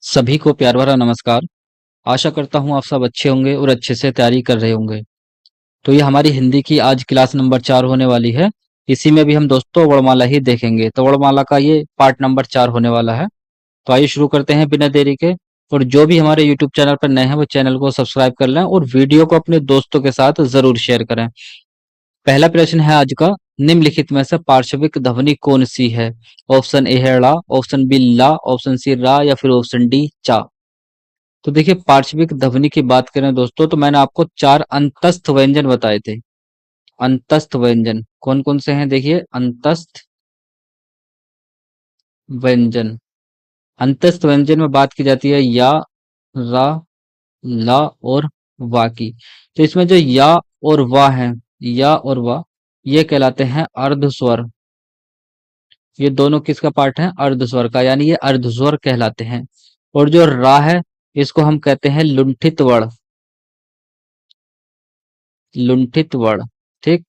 सभी को प्यार भरा नमस्कार। आशा करता हूँ आप सब अच्छे होंगे और अच्छे से तैयारी कर रहे होंगे। तो ये हमारी हिंदी की आज क्लास नंबर 4 होने वाली है। इसी में भी हम दोस्तों वर्णमाला ही देखेंगे, तो वर्णमाला का ये पार्ट नंबर 4 होने वाला है। तो आइए शुरू करते हैं बिना देरी के। और जो भी हमारे यूट्यूब चैनल पर नए हैं वो चैनल को सब्सक्राइब कर लें और वीडियो को अपने दोस्तों के साथ जरूर शेयर करें। पहला प्रश्न है आज का, निम्नलिखित में से पार्श्विक ध्वनि कौन सी है? ऑप्शन ए है ला, ऑप्शन बी ला, ऑप्शन सी रा या फिर ऑप्शन डी चा। तो देखिए पार्श्विक ध्वनि की बात करें दोस्तों, तो मैंने आपको 4 अंतस्थ व्यंजन बताए थे। अंतस्थ व्यंजन कौन कौन से हैं? देखिए अंतस्थ व्यंजन। अंतस्थ व्यंजन में बात की जाती है या, रा, ला और वा की। तो इसमें जो या और वा है, या और वा, ये कहलाते हैं अर्ध स्वर। ये दोनों किसका पार्ट है? अर्ध स्वर का, यानी ये अर्ध स्वर कहलाते हैं। और जो रा है, इसको हम कहते हैं लुंठित वर्ण। लुंठित वर्ण, ठीक।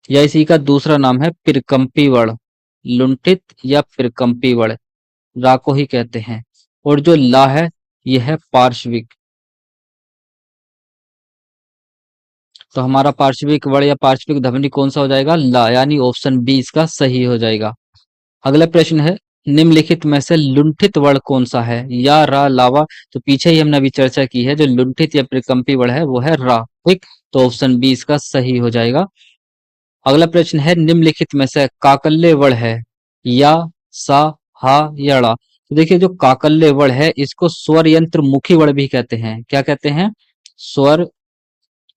या इसी का दूसरा नाम है पिरकंपी वर्ण। लुंठित या पिरकंपी वर्ण रा को ही कहते हैं। और जो ला है, यह है पार्श्विक। तो हमारा पार्श्विक वर्ण या पार्श्विक ध्वनि कौन सा हो जाएगा? ला, यानी ऑप्शन बी इसका सही हो जाएगा। अगला प्रश्न है, निम्नलिखित में से लुंठित वर्ण कौन सा है? या, रा, लावा। तो पीछे ही हमने अभी चर्चा की है, जो लुंठित या पिरकंपी वर्ण है वो है रा, ठीक। तो ऑप्शन बी इसका सही हो जाएगा। अगला प्रश्न है, निम्नलिखित में से काकल्य वर्ण है? या, सा, हा या ड़ा। तो देखिए जो काकल्य वर्ण है इसको स्वर यंत्र मुखी वर्ण भी कहते हैं। क्या कहते हैं? स्वर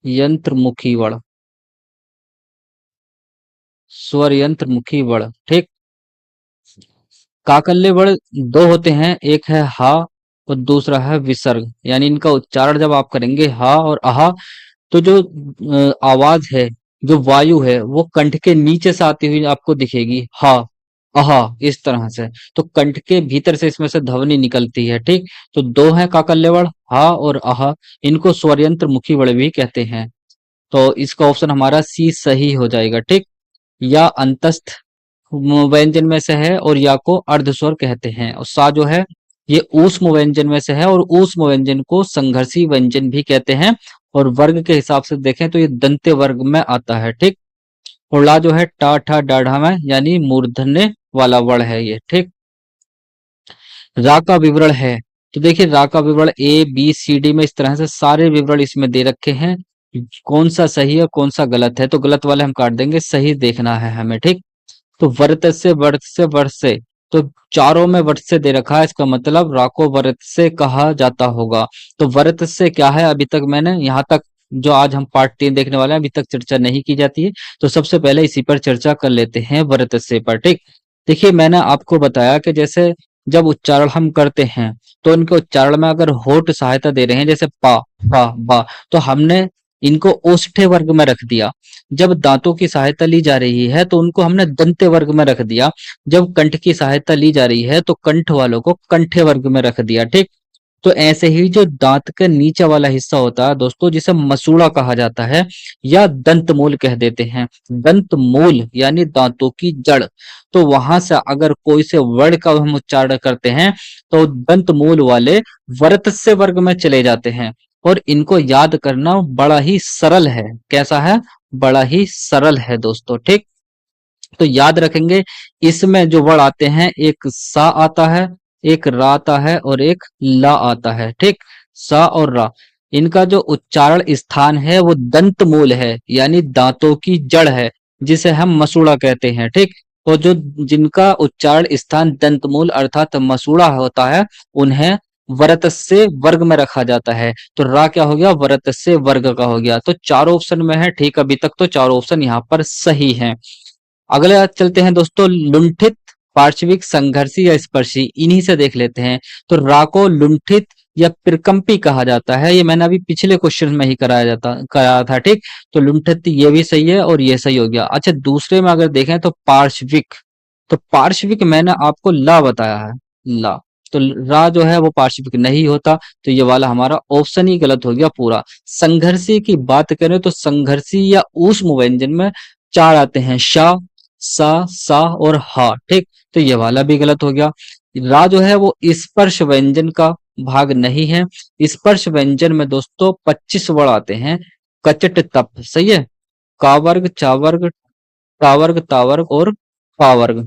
यंत्र मुखी वर्ण। स्वर यंत्र मुखी वर्ण, ठीक। काकल्य वर्ण दो होते हैं, एक है हा और दूसरा है विसर्ग। यानी इनका उच्चारण जब आप करेंगे हा और आहा, तो जो आवाज है, जो वायु है, वो कंठ के नीचे से आती हुई आपको दिखेगी, हा, आहा, इस तरह से। तो कंठ के भीतर से इसमें से ध्वनि निकलती है, ठीक। तो दो है काकल्य वर्ण, हा और आहा। इनको स्वरयंत्र मुखी वर्ण भी कहते हैं। तो इसका ऑप्शन हमारा सी सही हो जाएगा, ठीक। या अंतस्थ व्यंजन में से है और या को अर्धस्वर कहते हैं। और सा जो है, ये ऊष्म व्यंजन में से है और ऊष्म व्यंजन को संघर्षी व्यंजन भी कहते हैं। और वर्ग के हिसाब से देखें तो ये दंत्य वर्ग में आता है, ठीक। और ला जो है टा ठा डाढ़ा में, यानी मूर्धन्य वाला वर्ण है ये, ठीक। रा का विवरण है, तो देखिए रा का विवरण ए बी सी डी में इस तरह से सारे विवरण इसमें दे रखे हैं। कौन सा सही है कौन सा गलत है, तो गलत वाले हम काट देंगे, सही देखना है हमें, ठीक। तो वर्त से वर्त से वर्त से, तो चारों में वर्त से दे रखा है, इसका मतलब राको वर्त से कहा जाता होगा। तो वर्त से क्या है, अभी तक मैंने यहाँ तक जो आज हम पार्ट 3 देखने वाले हैं अभी तक चर्चा नहीं की जाती है। तो सबसे पहले इसी पर चर्चा कर लेते हैं, वर्त से पर, ठीक। देखिए मैंने आपको बताया कि जैसे जब उच्चारण हम करते हैं तो इनके उच्चारण में अगर होठ सहायता दे रहे हैं, जैसे पा, पा, बा, तो हमने इनको ओष्ठ्य वर्ग में रख दिया। जब दांतों की सहायता ली जा रही है तो उनको हमने दंत्य वर्ग में रख दिया। जब कंठ की सहायता ली जा रही है तो कंठ वालों को कंठ्य वर्ग में रख दिया, ठीक। तो ऐसे ही जो दांत का नीचे वाला हिस्सा होता है दोस्तों, जिसे मसूड़ा कहा जाता है या दंत मूल कह देते हैं। दंत मूल यानी दांतों की जड़। तो वहां से अगर कोई से वर्ण का हम उच्चारण करते हैं तो दंत मूल वाले वर्तस्य वर्ग में चले जाते हैं। और इनको याद करना बड़ा ही सरल है। कैसा है? बड़ा ही सरल है दोस्तों, ठीक। तो याद रखेंगे, इसमें जो वर्ण आते हैं, एक सा आता है, एक रा आता है और एक ला आता है, ठीक। सा और रा, इनका जो उच्चारण स्थान है वो दंत मूल है, यानी दांतों की जड़ है, जिसे हम मसूड़ा कहते हैं, ठीक। तो जो जिनका उच्चारण स्थान दंत मूल अर्थात मसूड़ा होता है, उन्हें वर्तस्य वर्ग में रखा जाता है। तो रा क्या हो गया? वर्तस्य वर्ग का हो गया। तो चारों ऑप्शन में है, ठीक। अभी तक तो चारों ऑप्शन यहाँ पर सही हैं। अगले चलते हैं दोस्तों, लुंठित, पार्श्विक, संघर्षी या स्पर्शी, इन्हीं से देख लेते हैं। तो रा को लुंठित या प्रकंपी कहा जाता है, ये मैंने अभी पिछले क्वेश्चन में ही कराया था, ठीक। तो लुंठित ये भी सही है और ये सही हो गया। अच्छा दूसरे में अगर देखें तो पार्श्विक, तो पार्श्विक मैंने आपको ला बताया है, ला। तो रा जो है वो पार्श्विक नहीं होता, तो ये वाला हमारा ऑप्शन ही गलत हो गया पूरा। संघर्षी की बात करें तो संघर्षी या ऊष्म व्यंजन में चार आते हैं, शा, सा और हा, ठीक। तो ये वाला भी गलत हो गया। रा जो है वो स्पर्श व्यंजन का भाग नहीं है। स्पर्श व्यंजन में दोस्तों 25 वर्ण आते हैं। कचट तप, सही है। कावर्ग, चावर्ग, टावर्ग, तावर्ग और पावर्ग।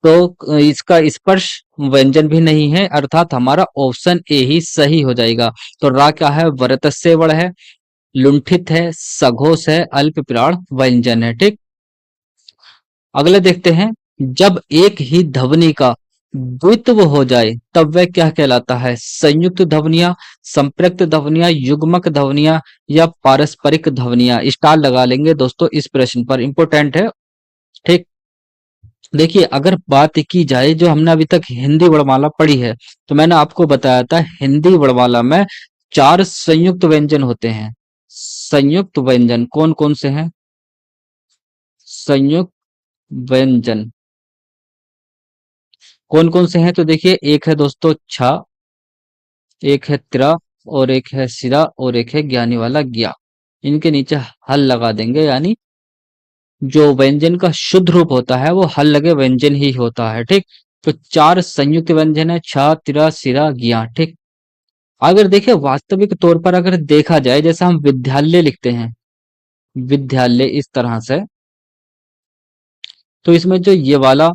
तो इसका स्पर्श व्यंजन भी नहीं है, अर्थात हमारा ऑप्शन ए ही सही हो जाएगा। तो रा क्या है? वर्तस्य वर्ण है, लुंठित है, सघोष है, अल्प प्राण व्यंजन है। ठीक, अगले देखते हैं। जब एक ही ध्वनि का द्वित्व हो जाए तब वह क्या कहलाता है? संयुक्त ध्वनियां, संपृक्त ध्वनियां, युग्मक ध्वनियां या पारस्परिक ध्वनियां। स्टार लगा लेंगे दोस्तों इस प्रश्न पर, इंपॉर्टेंट है। ठीक, देखिए अगर बात की जाए जो हमने अभी तक हिंदी वर्णमाला पढ़ी है, तो मैंने आपको बताया था हिंदी वर्णमाला में 4 संयुक्त व्यंजन होते हैं। संयुक्त व्यंजन कौन कौन से हैं? संयुक्त व्यंजन कौन कौन से हैं? तो देखिए एक है दोस्तों छा, एक है त्रा, और एक है सिरा, और एक है ज्ञानी वाला ज्ञा। इनके नीचे हल लगा देंगे, यानी जो व्यंजन का शुद्ध रूप होता है वो हल लगे व्यंजन ही होता है। ठीक, तो 4 संयुक्त व्यंजन है, छा, तिरा, सिरा, ज्ञा। ठीक, अगर देखिए वास्तविक तौर पर अगर देखा जाए, जैसे हम विद्यालय लिखते हैं, विद्यालय इस तरह से, तो इसमें जो ये वाला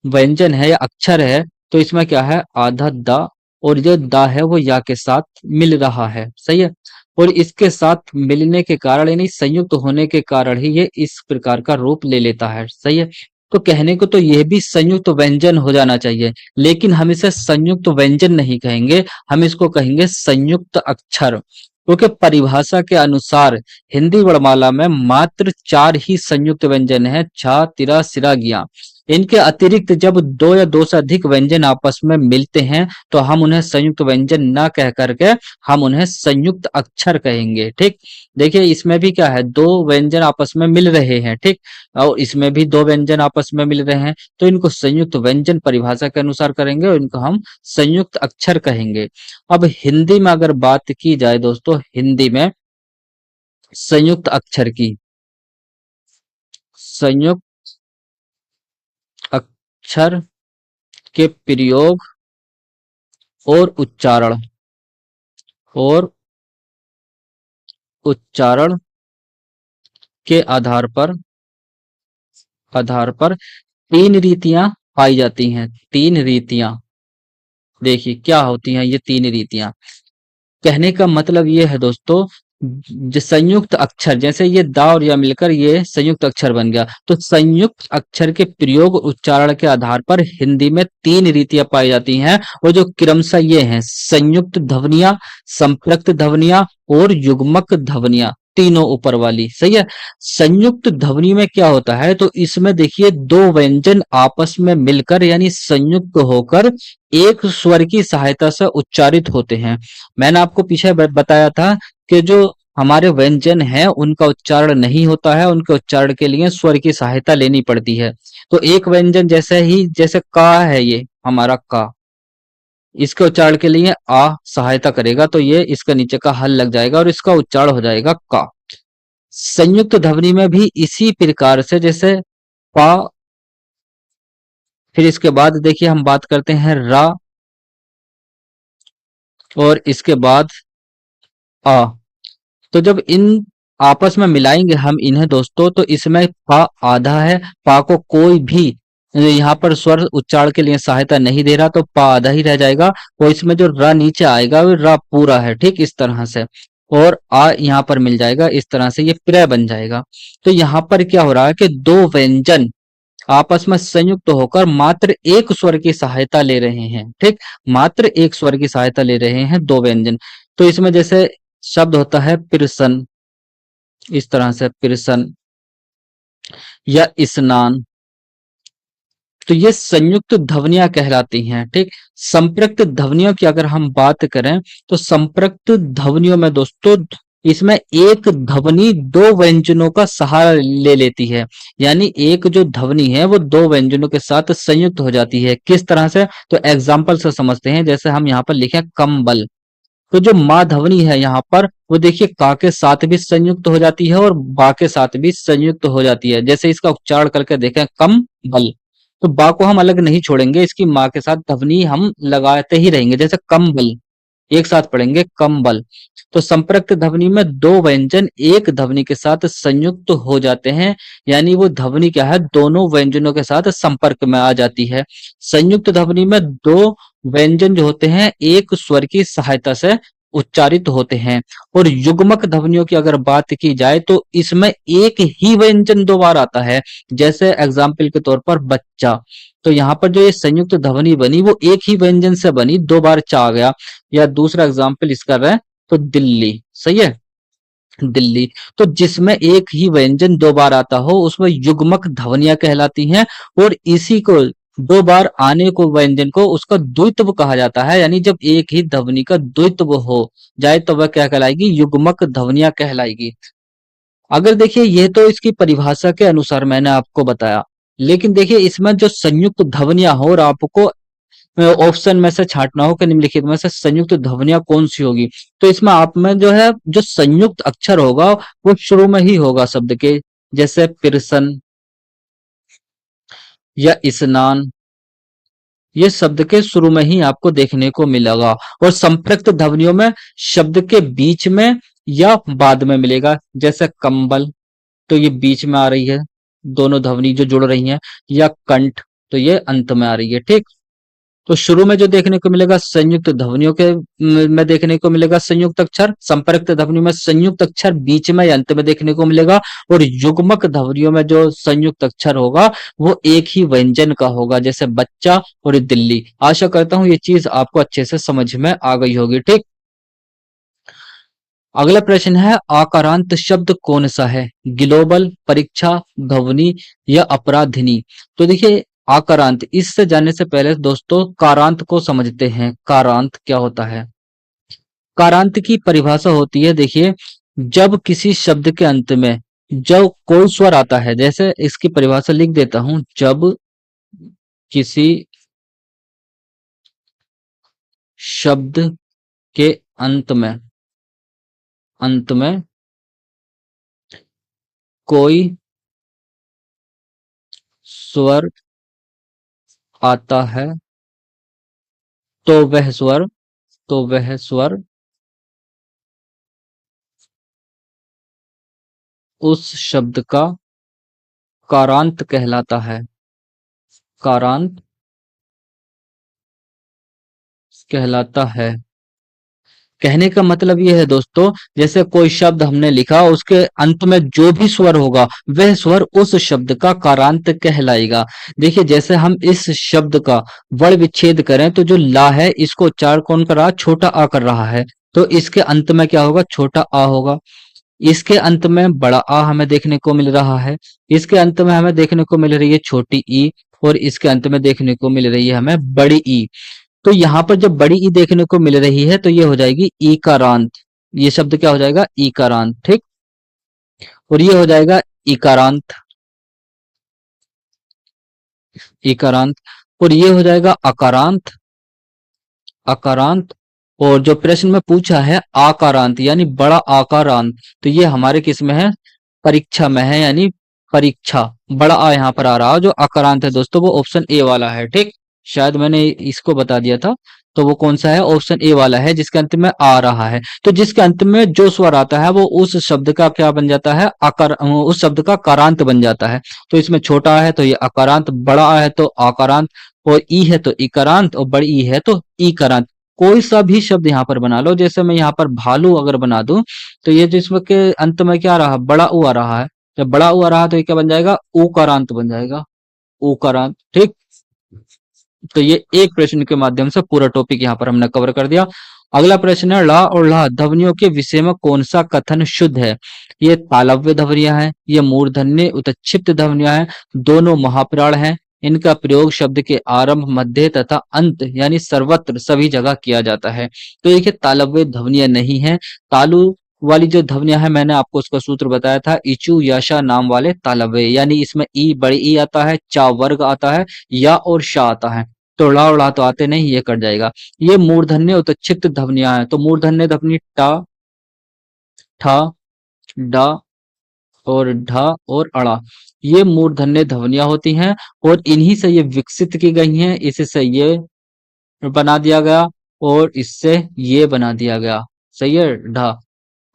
व्यंजन है या अक्षर है, तो इसमें क्या है? आधा दा, और जो दा है वो या के साथ मिल रहा है, सही है। और इसके साथ मिलने के कारण, यानी संयुक्त होने के कारण ही ये इस प्रकार का रूप ले लेता है, सही है। तो कहने को तो यह भी संयुक्त व्यंजन हो जाना चाहिए, लेकिन हम इसे संयुक्त व्यंजन नहीं कहेंगे, हम इसको कहेंगे संयुक्त अक्षर, क्योंकि परिभाषा के अनुसार हिंदी वर्णमाला में मात्र 4 ही संयुक्त व्यंजन है, छा, तिरा, सिरा, ज्ञा। इनके अतिरिक्त जब 2 या 2 से अधिक व्यंजन आपस में मिलते हैं, तो हम उन्हें संयुक्त व्यंजन ना कह करके हम उन्हें संयुक्त अक्षर कहेंगे। ठीक, देखिए इसमें भी क्या है? 2 व्यंजन आपस में मिल रहे हैं, ठीक, और इसमें भी 2 व्यंजन आपस में मिल रहे हैं, तो इनको संयुक्त व्यंजन परिभाषा के अनुसार करेंगे और इनको हम संयुक्त अक्षर कहेंगे। अब हिंदी में अगर बात की जाए दोस्तों, हिंदी में संयुक्त अक्षर की, संयुक्त अक्षर के प्रयोग और और उच्चारण के आधार पर 3 रीतियां पाई जाती हैं। 3 रीतियां, देखिए क्या होती हैं ये 3 रीतियां। कहने का मतलब ये है दोस्तों, जो संयुक्त अक्षर, जैसे ये दा और या मिलकर ये संयुक्त अक्षर बन गया, तो संयुक्त अक्षर के प्रयोग और उच्चारण के आधार पर हिंदी में 3 रीतियां पाई जाती हैं, और जो क्रमशः ये हैं संयुक्त ध्वनियां, संपृक्त ध्वनियां और युग्मक ध्वनियां, तीनों ऊपर वाली, सही है। संयुक्त ध्वनि में क्या होता है? तो इसमें देखिए 2 व्यंजन आपस में मिलकर यानी संयुक्त होकर एक स्वर की सहायता से उच्चारित होते हैं। मैंने आपको पीछे बताया था कि जो हमारे व्यंजन हैं उनका उच्चारण नहीं होता है, उनके उच्चारण के लिए स्वर की सहायता लेनी पड़ती है। तो एक व्यंजन जैसे का है, ये हमारा का, इसके उच्चारण के लिए आ सहायता करेगा, तो ये इसका नीचे का हल लग जाएगा और इसका उच्चारण हो जाएगा का। संयुक्त ध्वनि में भी इसी प्रकार से, जैसे पा, फिर इसके बाद देखिए हम बात करते हैं रा, और इसके बाद आ। तो जब इन आपस में मिलाएंगे हम इन्हें दोस्तों, तो इसमें पा आधा है, पा को कोई भी यहाँ पर स्वर उच्चारण के लिए सहायता नहीं दे रहा, तो पा आधा ही रह जाएगा, और इसमें जो रा नीचे आएगा वो रा पूरा है, ठीक, इस तरह से। और आ यहाँ पर मिल जाएगा, इस तरह से ये प्रय बन जाएगा। तो यहाँ पर क्या हो रहा है कि 2 व्यंजन आपस में संयुक्त होकर मात्र एक स्वर की सहायता ले रहे हैं, ठीक, मात्र एक स्वर की सहायता ले रहे हैं 2 व्यंजन। तो इसमें जैसे शब्द होता है पिरसन, इस तरह से पिरसन या स्नान, तो ये संयुक्त ध्वनियां कहलाती हैं, ठीक। संपृक्त ध्वनियों की अगर हम बात करें, तो संपृक्त ध्वनियों में दोस्तों इसमें एक ध्वनि 2 व्यंजनों का सहारा ले लेती है, यानी एक जो ध्वनि है वो 2 व्यंजनों के साथ संयुक्त हो जाती है। किस तरह से? तो एग्जाम्पल से समझते हैं, जैसे हम यहाँ पर लिखे कंबल, तो जो माँ ध्वनि है यहाँ पर वो देखिए का के साथ भी संयुक्त हो जाती है और बा के साथ भी संयुक्त हो जाती है। जैसे इसका उच्चारण करके देखें कम बल, तो बा को हम अलग नहीं छोड़ेंगे, इसकी माँ के साथ ध्वनि हम लगाते ही रहेंगे। जैसे कंबल, एक साथ पढ़ेंगे कंबल। तो संपृक्त ध्वनि में दो व्यंजन एक ध्वनि के साथ संयुक्त हो जाते हैं, यानी वो ध्वनि क्या है, दोनों व्यंजनों के साथ संपर्क में आ जाती है। संयुक्त ध्वनि में दो व्यंजन जो होते हैं एक स्वर की सहायता से उच्चारित होते हैं। और युग्मक ध्वनियों की अगर बात की जाए तो इसमें एक ही व्यंजन दो बार आता है। जैसे एग्जाम्पल के तौर पर बच्चा, तो यहाँ पर जो ये संयुक्त ध्वनि बनी वो एक ही व्यंजन से बनी, दो बार चा आ गया। या दूसरा एग्जाम्पल इसका रहा है तो दिल्ली, सही है, दिल्ली। तो जिसमें एक ही व्यंजन दो बार आता हो उसमें युग्मक ध्वनियां कहलाती हैं। और इसी को दो बार आने को व्यंजन को उसका द्वित्व कहा जाता है, यानी जब एक ही ध्वनि का द्वित्व हो जाए तो वह क्या कहलाएगी, युग्मक ध्वनियां कहलाएगी। अगर देखिए ये तो इसकी परिभाषा के अनुसार मैंने आपको बताया, लेकिन देखिए इसमें जो संयुक्त ध्वनियां हो और आपको ऑप्शन में से छांटना हो कि निम्नलिखित में से संयुक्त ध्वनियां कौन सी होगी, तो इसमें आप में जो है जो संयुक्त अक्षर होगा वो शुरू में ही होगा शब्द के। जैसे पिरसन या स्नान, ये शब्द के शुरू में ही आपको देखने को मिलेगा। और संपृक्त ध्वनियों में शब्द के बीच में या बाद में मिलेगा। जैसे कंबल, तो ये बीच में आ रही है, दोनों ध्वनि जो जुड़ रही हैं। या कंठ, तो ये अंत में आ रही है, ठीक। तो शुरू में जो देखने को मिलेगा संयुक्त ध्वनियों के में देखने को मिलेगा संयुक्त अक्षर, संपर्क ध्वनि में संयुक्त अक्षर बीच में या अंत में देखने को मिलेगा। और युग्मक ध्वनियों में जो संयुक्त अक्षर होगा वो एक ही व्यंजन का होगा, जैसे बच्चा और दिल्ली। आशा करता हूं ये चीज आपको अच्छे से समझ में आ गई होगी, ठीक। अगला प्रश्न है, आकारांत शब्द कौन सा है, ग्लोबल, परीक्षा, ध्वनि या अपराधिनी। तो देखिए आकारांत, इससे जानने से पहले दोस्तों कारांत को समझते हैं। कारांत क्या होता है? कारांत की परिभाषा होती है, देखिए जब किसी शब्द के अंत में जब कोई स्वर आता है, जैसे इसकी परिभाषा लिख देता हूं, जब किसी शब्द के अंत में कोई स्वर आता है तो वह स्वर उस शब्द का कारांत कहलाता है। कारांत कहलाता है। कहने का मतलब ये है दोस्तों, जैसे कोई शब्द हमने लिखा उसके अंत में जो भी स्वर होगा वह स्वर उस शब्द का कारांत कहलाएगा। देखिए जैसे हम इस शब्द का वर्ण विच्छेद करें तो जो ला है इसको उच्चारण कौन कर रहा है, छोटा आ कर रहा है, तो इसके अंत में क्या होगा, छोटा आ होगा। इसके अंत में बड़ा आ हमें देखने को मिल रहा है। इसके अंत में हमें देखने को मिल रही है छोटी ई। और इसके अंत में देखने को मिल रही है हमें बड़ी ई। तो यहाँ पर जब बड़ी ई देखने को मिल रही है तो ये हो जाएगी ईकारांत। ये शब्द क्या हो जाएगा, ईकारांत, ठीक। और ये हो जाएगा इकारांत। इकारांत। और ये हो जाएगा अकारांत। अकारांत। और जो प्रश्न में पूछा है आकारांत यानी बड़ा आकारांत, तो ये हमारे किस में है, परीक्षा में है, यानी परीक्षा। बड़ा आ यहाँ पर आ रहा है, जो आकारांत है दोस्तों वो ऑप्शन ए वाला है, ठीक। शायद मैंने इसको बता दिया था। तो वो कौन सा है, ऑप्शन ए वाला है जिसके अंत में आ रहा है। तो जिसके अंत में जो स्वर आता है वो उस शब्द का क्या बन जाता है, आकार, उस शब्द का कारांत बन जाता है। तो इसमें छोटा आ है तो ये अकारांत, बड़ा आ है तो आकारांत, और ई है तो इकारांत, और बड़ी ई है तो ईकारांत। कोई सा भी शब्द यहाँ पर बना लो, जैसे मैं यहाँ पर भालू अगर बना दूं तो ये जिसमें के अंत में क्या आ रहा है, बड़ा ऊ आ रहा है। जब बड़ा ऊ आ रहा है तो ये क्या बन जाएगा, ऊकारांत बन जाएगा, ऊकारांत, ठीक। तो ये एक प्रश्न के माध्यम से पूरा टॉपिक यहाँ पर हमने कवर कर दिया। अगला प्रश्न है, ला और ला ध्वनियों के विषय में कौन सा कथन शुद्ध है। ये तालव्य ध्वनियां हैं, ये मूर्धन्य उत्क्षिप्त ध्वनियां हैं, दोनों महाप्राण हैं। इनका प्रयोग शब्द के आरंभ, मध्य तथा अंत यानी सर्वत्र सभी जगह किया जाता है। तो देखिए तालव्य ध्वनियां नहीं है। तालु वाली जो ध्वनियां है मैंने आपको उसका सूत्र बताया था, इचु याशा नाम वाले तालव्य, यानी इसमें ई बड़ी ई आता है, चा वर्ग आता है, या और शा आता है। तो ला उड़ा तो आते नहीं, ये कट जाएगा। ये मूर्धन्य उत्क्षिप्त ध्वनियां हैं, तो मूर्धन्य ध्वनि टा, ठा, डा और ढा और अड़ा। ये मूर्धन्य ध्वनियां होती हैं और इन्हीं से ये विकसित की गई हैं। इससे ये बना दिया गया और इससे ये बना दिया गया। सही है ढा।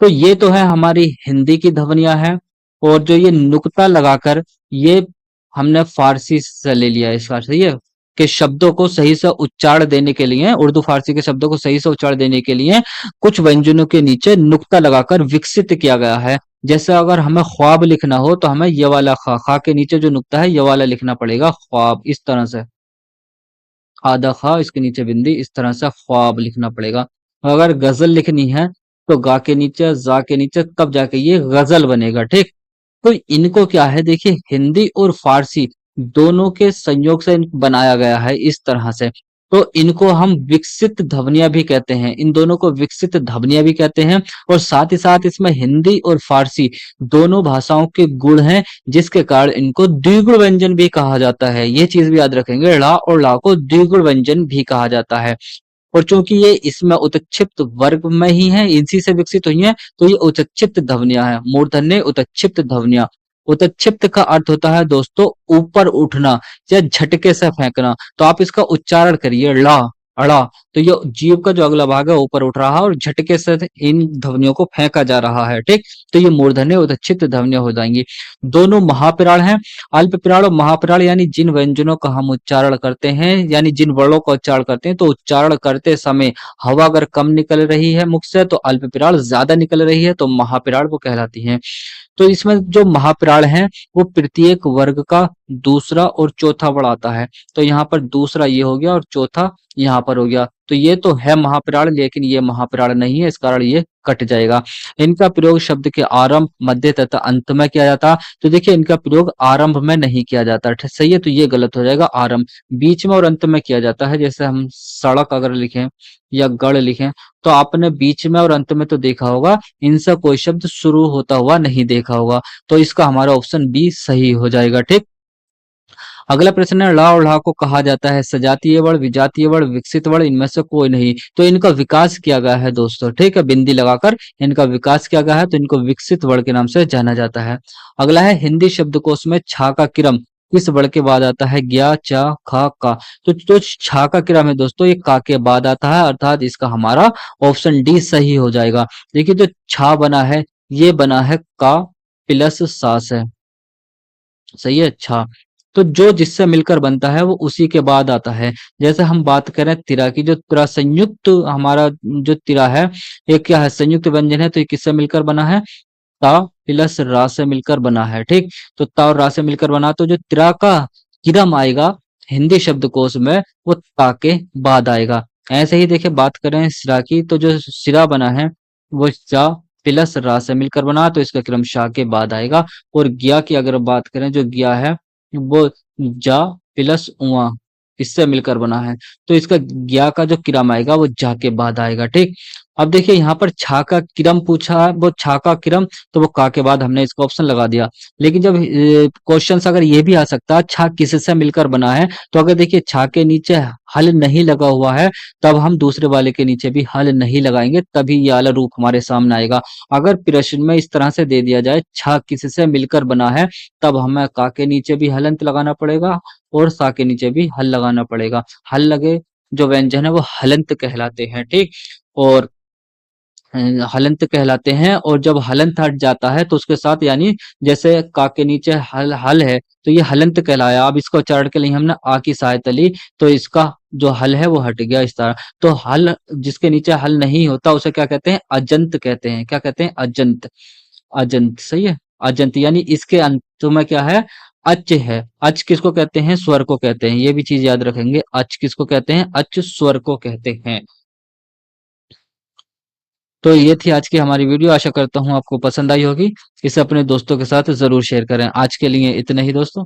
तो ये तो है हमारी हिंदी की ध्वनियां हैं। और जो ये नुक्ता लगाकर ये हमने फारसी से ले लिया है इसका। सही है कि शब्दों को सही से उच्चारण देने के लिए, उर्दू फारसी के शब्दों को सही से उच्चारण देने के लिए कुछ व्यंजनों के नीचे नुक्ता लगाकर विकसित किया गया है। जैसे अगर हमें ख्वाब लिखना हो तो हमें ये वाला खा, खा के नीचे जो नुक्ता है ये वाला लिखना पड़ेगा ख्वाब, इस तरह से। आधा खा इसके नीचे बिंदी, इस तरह से ख्वाब लिखना पड़ेगा। अगर गजल लिखनी है तो गा के नीचे जा के नीचे तब जाके ये गजल बनेगा। ठीक। तो इनको क्या है देखिए, हिंदी और फारसी दोनों के संयोग से बनाया गया है इस तरह से। तो इनको हम विकसित ध्वनियां भी कहते हैं, इन दोनों को विकसित ध्वनियां भी कहते हैं। और साथ ही साथ इसमें हिंदी और फारसी दोनों भाषाओं के गुण हैं, जिसके कारण इनको द्विगुण व्यंजन भी कहा जाता है। ये चीज भी याद रखेंगे, ला और ला को द्विगुण व्यंजन भी कहा जाता है। और चूंकि ये इसमें उत्क्षिप्त वर्ग में ही है, इसी से विकसित हुई है, तो ये उत्क्षिप्त ध्वनियां है। मूर्धन्य उत्क्षिप्त ध्वनियां। उत्क्षिप्त का अर्थ होता है दोस्तों ऊपर उठना या झटके से फेंकना। तो आप इसका उच्चारण करिए ला, अड़ा। तो ये जीव का जो अगला भाग है ऊपर उठ रहा है और झटके से इन ध्वनियों को फेंका जा रहा है। ठीक। तो ये मूर्धन्य उत्क्षिप्त ध्वनियां हो जाएंगी। दोनों महाप्राण हैं। अल्पप्राण और महाप्राण यानी जिन व्यंजनों का हम उच्चारण करते हैं, यानी जिन वर्णों का उच्चारण करते हैं, तो उच्चारण करते समय हवा अगर कम निकल रही है मुख से तो अल्पप्राण ज्यादा निकल रही है तो महाप्राण वो कहलाती हैं। तो इसमें जो महाप्राण है वो प्रत्येक वर्ग का दूसरा और चौथा वर्ड आता है। तो यहाँ पर दूसरा ये हो गया और चौथा यहाँ पर हो गया। तो ये तो है महाप्राण, लेकिन ये महाप्राण नहीं है, इस कारण ये कट जाएगा। इनका प्रयोग शब्द के आरंभ, मध्य तथा अंत में किया जाता। तो देखिए इनका प्रयोग आरंभ में नहीं किया जाता। सही है, तो ये गलत हो जाएगा। आरंभ बीच में और अंत में किया जाता है। जैसे हम सड़क अगर लिखें या गढ़ लिखें तो आपने बीच में और अंत में तो देखा होगा, इनसे कोई शब्द शुरू होता हुआ नहीं देखा होगा। तो इसका हमारा ऑप्शन बी सही हो जाएगा। ठीक। अगला प्रश्न है, ला और ला को कहा जाता है सजातीय वर्ण, विजातीय वर्ण, विकसित वर्ण, इनमें से कोई नहीं। तो इनका विकास किया गया है दोस्तों। ठीक है, बिंदी लगाकर इनका विकास किया गया है, तो इनको विकसित वर्ण के नाम से जाना जाता है। अगला है, हिंदी शब्दकोश में छा का क्रम किस वर्ण के बाद आता है? ज्ञा, चा, खा, का। तो जो छा का क्रम है दोस्तों ये का के बाद आता है, अर्थात इसका हमारा ऑप्शन डी सही हो जाएगा। देखिए जो छा बना है ये बना है का प्लस सा से। सही है, अच्छा। तो जो जिससे मिलकर बनता है वो उसी के बाद आता है। जैसे हम बात करें तिरा की, जो तिरा संयुक्त हमारा जो तिरा है ये क्या है? संयुक्त व्यंजन है। तो ये किससे मिलकर बना है? ता प्लस रा से मिलकर बना है। ठीक। तो ता और रा से मिलकर बना, तो जो तिरा का किरम आएगा हिंदी शब्दकोश में वो ता के बाद आएगा। ऐसे ही देखिए बात करें सिरा की, तो जो सिरा बना है वो जा प्लस रा से मिलकर बना, तो इसका क्रम शाह के बाद आएगा। और ज्ञा की अगर बात करें, जो ज्ञा है वो जा प्लस उआ इससे मिलकर बना है, तो इसका ज्ञा का जो किरम आएगा वो जा के बाद आएगा। ठीक। अब देखिए यहाँ पर छा का किरम पूछा है, वो छा का किरम, तो वो का के बाद हमने इसका ऑप्शन लगा दिया। लेकिन जब क्वेश्चन अगर ये भी आ सकता है छा किससे मिलकर बना है, तो अगर देखिए छा के नीचे हल नहीं लगा हुआ है तब हम दूसरे वाले के नीचे भी हल नहीं लगाएंगे, तभी ये वाला रूप हमारे सामने आएगा। अगर प्रश्न में इस तरह से दे दिया जाए छा किससे मिलकर बना है, तब हमें का के नीचे भी हलंत लगाना पड़ेगा और सा के नीचे भी हल लगाना पड़ेगा। हल लगे जो व्यंजन है वो हलंत कहलाते हैं। ठीक। और हलंत कहलाते हैं। और जब हलंत हट जाता है तो उसके साथ, यानी जैसे का के नीचे हल हल है तो ये हलंत कहलाया। अब इसको उच्चारण के लिए हमने आ की सहायता ली, तो इसका जो हल है वो हट गया इस तरह। तो हल जिसके नीचे हल नहीं होता उसे क्या कहते हैं? अजंत कहते हैं। क्या कहते हैं? अजंत। अजंत। सही है, अजंत। यानी इसके अंत में क्या है? अच है। अच किसको कहते हैं? स्वर को कहते हैं। ये भी चीज याद रखेंगे, अच किसको कहते हैं? अच स्वर को कहते हैं। तो ये थी आज की हमारी वीडियो, आशा करता हूँ आपको पसंद आई होगी। इसे अपने दोस्तों के साथ जरूर शेयर करें। आज के लिए इतना ही दोस्तों।